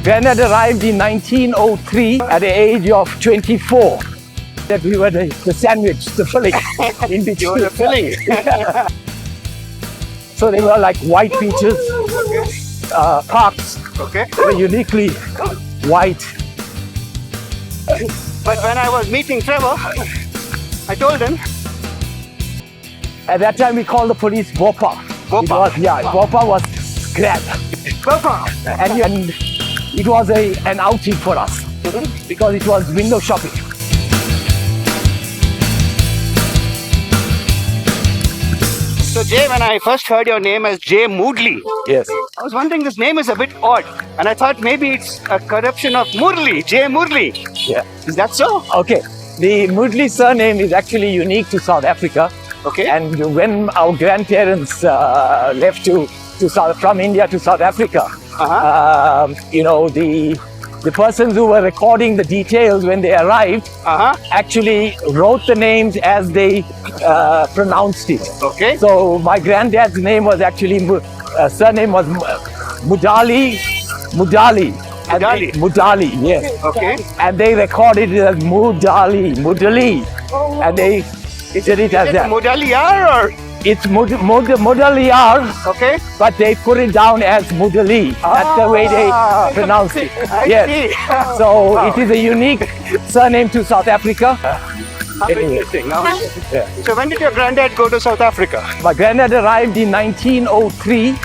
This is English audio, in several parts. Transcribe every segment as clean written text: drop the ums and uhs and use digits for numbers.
Granddad arrived in 1903 at the age of 24. That we were the sandwich, the filling in between. You were the filling. So they were like white beaches, parks, Okay. were uniquely white. But when I was meeting Trevor, I told him, At that time we called the police Bopa. Bopa. Bopa was grab. Papa. And it was an outing for us because it was window shopping. So Jay, when I first heard your name as Jay Moodley, Yes. I was wondering this name is a bit odd. And I thought maybe it's a corruption of Murli, Jay Moodley. Yeah. Is that so? Okay. The Moodley surname is actually unique to South Africa. Okay. And when our grandparents left from India to South Africa, the persons who were recording the details when they arrived actually wrote the names as they pronounced it. Okay. So my granddad's name was actually surname was Moodley. Moodley, yes. Okay. And they recorded it as Moodley, and they did it as that. Modaliar or? It's Moodleyar, Okay. but they put it down as Moodley. That's the way they pronounce it. I Yes. see. So it is a unique surname to South Africa. How Anyway. interesting. Now, Yeah. so when did your granddad go to South Africa? My granddad arrived in 1903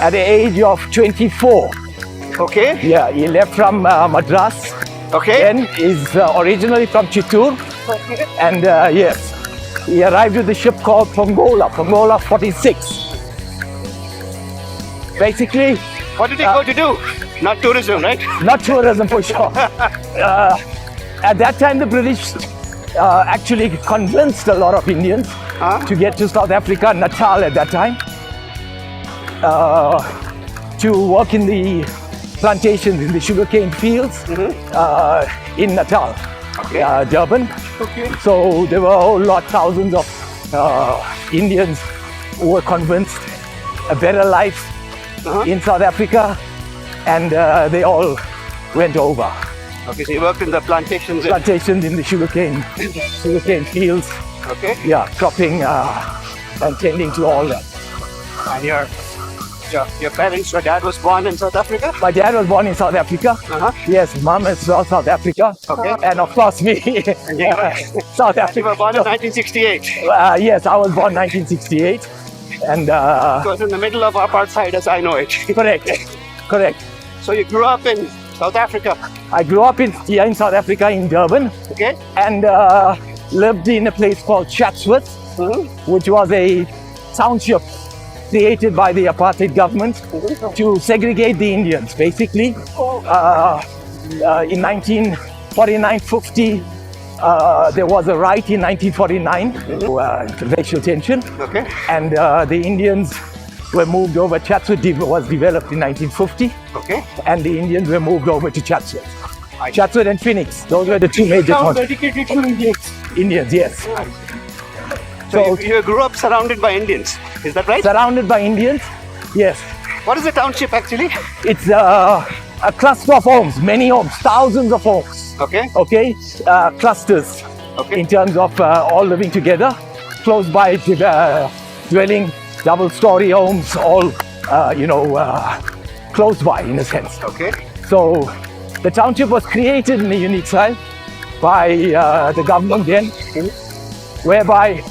at the age of 24. Okay. Yeah, he left from Madras. Okay. Then is originally from Chittoor, and yes, he arrived with the ship called Bangalore 46. Basically, What did he go to do? Not tourism, right? not tourism for sure. At that time, the British actually convinced a lot of Indians to get to South Africa, Natal at that time, to work in the plantations, in the sugarcane fields in Natal, Durban. Okay. So there were a whole lot, thousands of Indians who were convinced a better life in South Africa, and they all went over. Okay, so you worked in the plantations. Plantations in the sugarcane fields, Okay. yeah, cropping and tending to all that. And your parents, your dad was born in South Africa? My dad was born in South Africa. Yes, mom is from South Africa. Okay. And of course me, South You Africa. were born in 1968. Yes, I was born 1968. And It was in the middle of apartheid as I know it. correct. So you grew up in South Africa. I grew up in South Africa, in Durban, Okay. and lived in a place called Chatsworth, which was a township created by the apartheid government to segregate the Indians. Basically, in 1949-50, there was a riot in 1949, racial tension, Okay. and the Indians were moved over. Chatsworth was developed in 1950, Okay. and the Indians were moved over to Chatsworth. Chatsworth and Phoenix, those were the two major towns. dedicated to Indians. Indians, yes. So you grew up surrounded by Indians. Is that right? Surrounded by Indians, yes. What is the township actually? It's a cluster of homes, many homes, thousands of homes. Okay. Okay, clusters Okay. in terms of all living together, close by dwelling, double-story homes, all close by in a sense. Okay. So the township was created in a unique style by the government then, whereby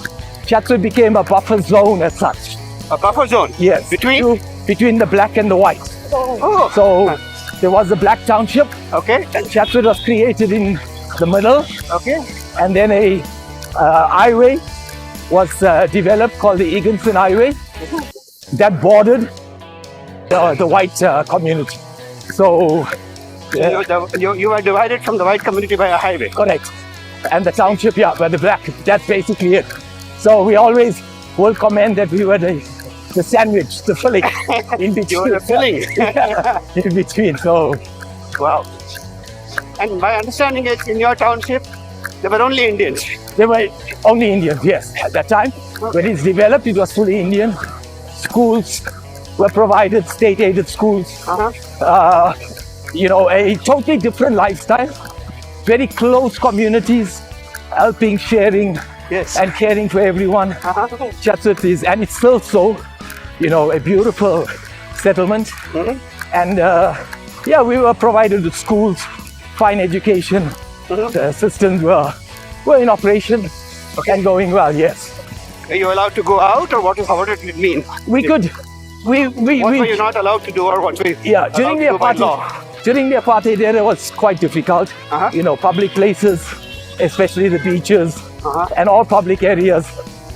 Chatsworth became a buffer zone as such. A buffer zone? Yes, between the black and the white. Oh. So there was the black township, Okay. and Chatsworth was created in the middle, Okay. and then a highway was developed called the Eganson Highway that bordered the white community. So, You were divided from the white community by a highway. correct. And the township, yeah, but the black, that's basically it. So we always will comment that we were the sandwich, the filling in between. You were the filling. In between, so. Wow. And my understanding is in your township, there were only Indians. There were only Indians, yes, at that time. When it's developed, it was fully Indian. Schools were provided, state-aided schools. a totally different lifestyle, very close communities, helping, sharing, Yes. and caring for everyone. Just it is, and it's still so, a beautiful settlement. And we were provided with schools, fine education. The systems were in operation and going well. Yes. Are you allowed to go out, or what did it mean? We could. What were you not allowed to do, or what were you During the allowed to do by law? apartheid era was quite difficult. Public places, especially the beaches and all public areas,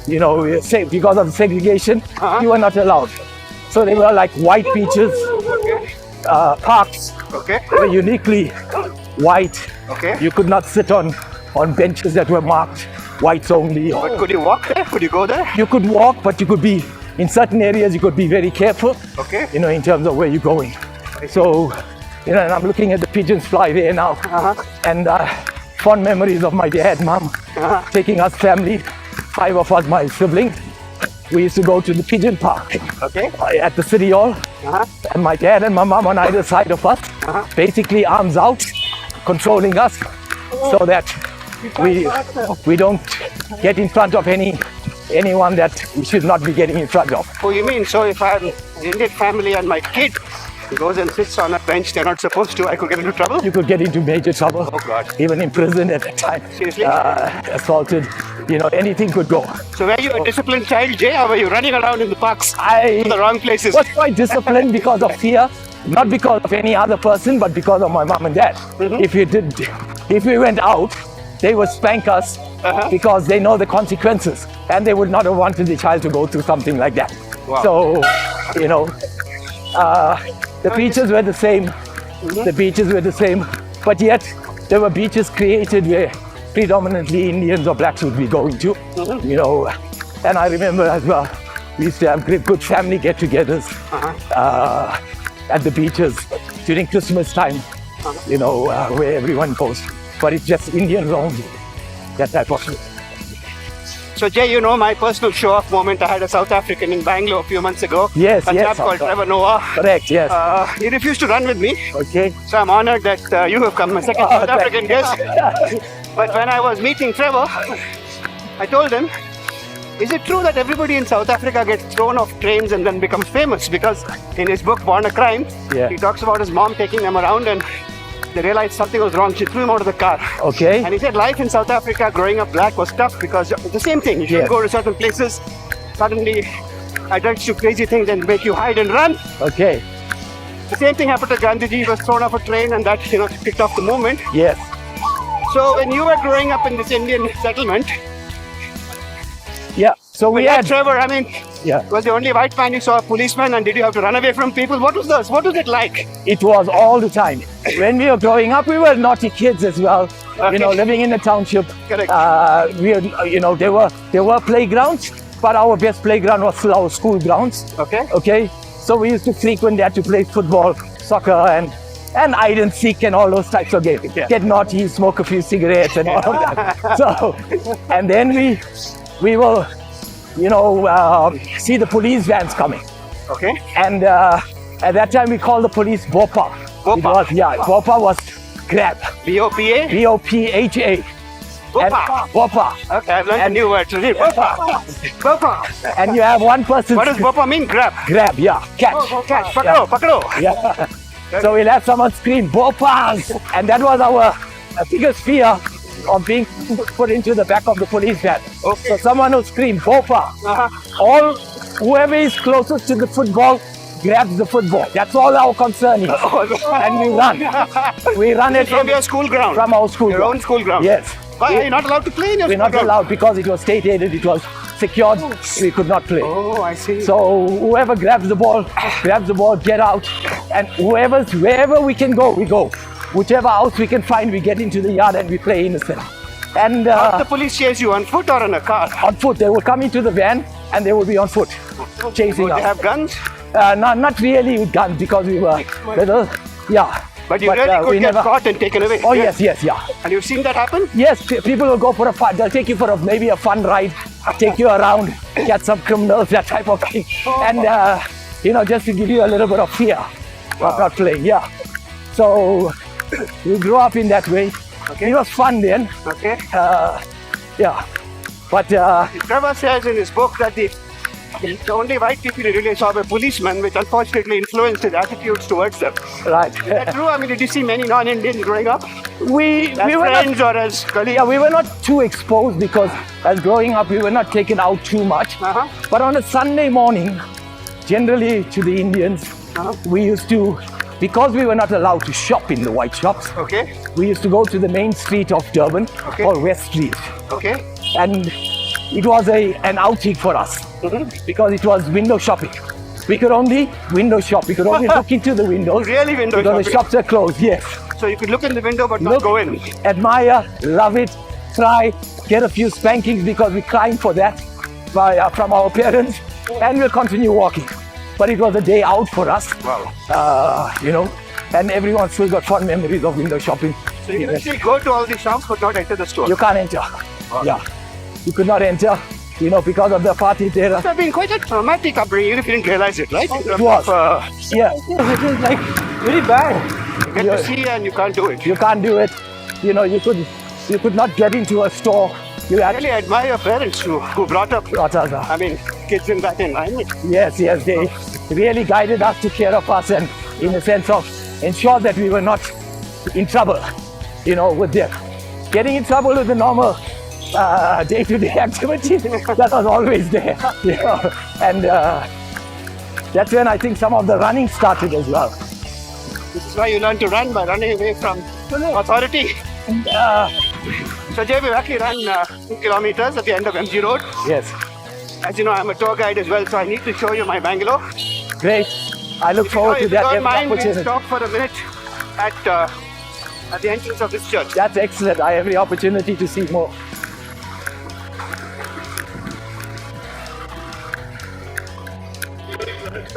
because of segregation, you were not allowed. So they were like white beaches, parks were uniquely white. Okay. You could not sit on benches that were marked whites only. But could you walk there? Could you go there? You could walk, but you could be, in certain areas, you could be very careful, Okay. in terms of where you're going. So, and I'm looking at the pigeons fly there now. And fond memories of my dad, mom, taking us family, 5 of us, my siblings. We used to go to the pigeon park at the city hall. And my dad and my mom on either side of us, basically arms out, controlling us so that we don't get in front of anyone that we should not be getting in front of. Oh, you mean, so if I'm an Indian family and my kid goes and sits on a bench they're not supposed to, I could get into trouble? You could get into major trouble. Oh, God. Even in prison at that time. Seriously? Assaulted, anything could go. So were you a disciplined child, Jay, or were you running around in the parks I to the wrong places? was quite disciplined because of fear, not because of any other person, but because of my mom and dad. If we went out, they would spank us because they know the consequences, and they would not have wanted the child to go through something like that. Wow. So, the beaches were the same. The beaches were the same, but yet there were beaches created where predominantly Indians or blacks would be going to. And I remember as well, we used to have good family get-togethers at the beaches during Christmas time. Where everyone goes, but it's just Indians only. That type of thing. So Jay, my personal show-off moment, I had a South African in Bangalore a few months ago. Yes, a chap called Trevor Noah. Correct, yes. He refused to run with me. Okay. So I'm honored that you have come, my second South African guest. But when I was meeting Trevor, I told him, is it true that everybody in South Africa gets thrown off trains and then becomes famous? Because in his book, Born a Crime, he talks about his mom taking them around and they realized something was wrong. She threw him out of the car. Okay. And he said life in South Africa growing up black was tough because it's the same thing. You should go to certain places, suddenly adults do crazy things and make you hide and run. Okay. The same thing happened to Gandhi. He was thrown off a train and that kicked off the movement. Yes. So when you were growing up in this Indian settlement, so we had Trevor, was the only white man you saw a policeman, and did you have to run away from people? What was it like? It was all the time. When we were growing up, we were naughty kids as well. Living in the township. Correct. There were playgrounds, but our best playground was our school grounds. Okay. So we used to frequent that to play football, soccer, and hide and seek and all those types of games. Get naughty, smoke a few cigarettes and all of that. So, and then we will, see the police vans coming. Okay. And at that time we called the police Bopa. Bopa. Bopa was grab. B-O-P-A? B-O-P-H-A. Bopa. Bopa. Okay, I've learned a new word today. Bopa. Bopa. And you have one person. What does Bopa mean? Grab. Grab, catch. Catch. Pakado. Yeah. So we'll have someone scream Bopas, and that was our biggest fear of being put into the back of the police van. Okay. So someone will scream Bopa. Whoever is closest to the football grabs the football. That's all our concern is. And we run. We run it from your school ground. From our school your ground. Own school ground. Yes. Why are you not allowed to play in your We're school not ground? allowed because it was state aided. It was secured. We could not play. Oh, I see. So whoever grabs the ball, get out, and wherever we can go, we go. Whichever house we can find, we get into the yard and we play innocent. And how did the police chase you, on foot or in a car? On foot. They will come into the van and they will be on foot, chasing us. They have guns? Not really with guns because we were little. Yeah. But you really could get caught and taken away. Oh yes. And you've seen that happen? Yes, people will go for a fun. They'll take you for maybe a fun ride, take you around, get some criminals, that type of thing, and just to give you a little bit of fear of not playing. Yeah. So we grew up in that way. Okay. It was fun then. Okay. Yeah. But Trevor says in his book that the only white people he really saw were policemen, which unfortunately influenced his attitudes towards them. right. Is that true? I mean, did you see many non-Indians growing up? we As were not, friends or as colleagues? yeah, we were not too exposed because as growing up we were not taken out too much. Uh-huh. But on a Sunday morning, generally to the Indians, we used to, because we were not allowed to shop in the white shops, Okay. we used to go to the main street of Durban, called West Street. Okay. And it was an outing for us because it was window shopping. We could only window shop. We could only look into the windows. Really window because the shopping? shops are closed, yes. So you could look in the window but not Look, go in. admire, love it, try, get a few spankings because we climbed for that from our parents, and we'll continue walking. But it was a day out for us. Wow. You know, and everyone still got fond memories of window shopping. So you can actually go to all these shops but not enter the store. You can't enter. Yeah, you could not enter, you know, because of the apartheid era. It has been quite a traumatic upbringing if you didn't realize it, right? It was. Yeah, it was like very bad. You get to see and you can't do it. You can't do it. You know, you could not get into a store. You I had really admire your parents who brought up, I mean, kids in that environment. Yes, they really guided us, took care of us, and in a sense of ensure that we were not in trouble, you know, with them. Getting in trouble with the normal day-to-day activities, that was always there, you know. And that's when I think some of the running started as well. This is why you learn to run, by running away from authority. So Jay, we've actually run 2 kilometers at the end of MG Road. Yes, As you know, I'm a tour guide as well, so I need to show you my Bangalore. great. I look forward to If you that don't every mind, we'll opportunity. stop for a minute at the entrance of this church. That's excellent. I have every opportunity to see more.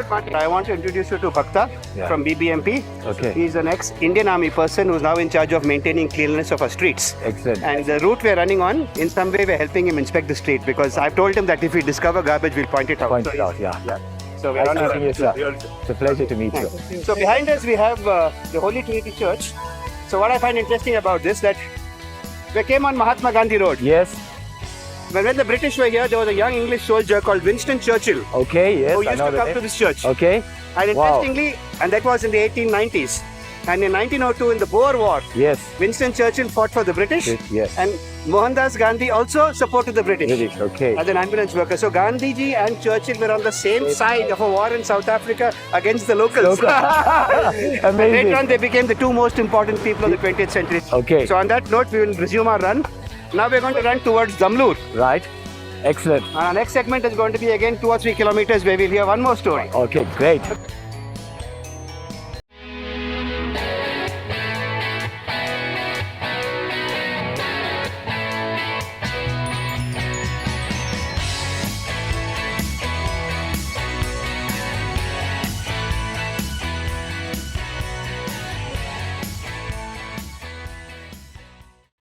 I want to introduce you to Bhakta from BBMP. Okay. He's an ex-Indian Army person who's now in charge of maintaining cleanliness of our streets. Excellent. And the route we're running on, in some way we're helping him inspect the street because I've told him that if we discover garbage, we'll point it out. Point So it out, he's- yeah. So we're Nice on meeting you, sir. It's a pleasure to meet you. So behind us we have the Holy Trinity Church. So what I find interesting about this, that we came on Mahatma Gandhi Road. Yes. When the British were here, there was a young English soldier called Winston Churchill Okay, yes, who I used know to the come name. to this church. Okay. And Wow. interestingly, and that was in the 1890s. And in 1902, in the Boer War, Yes. Winston Churchill fought for the British. Yes. And Mohandas Gandhi also supported the British. British, okay. As an ambulance worker. So Gandhiji and Churchill were on the same side of a war in South Africa against the locals. And Amazing. later on, they became the two most important people of the 20th century. Okay. So on that note, we will resume our run. Now we're going to run towards Damlur. Right. Excellent. And our next segment is going to be again 2 or 3 kilometers where we'll hear one more story. Okay, great.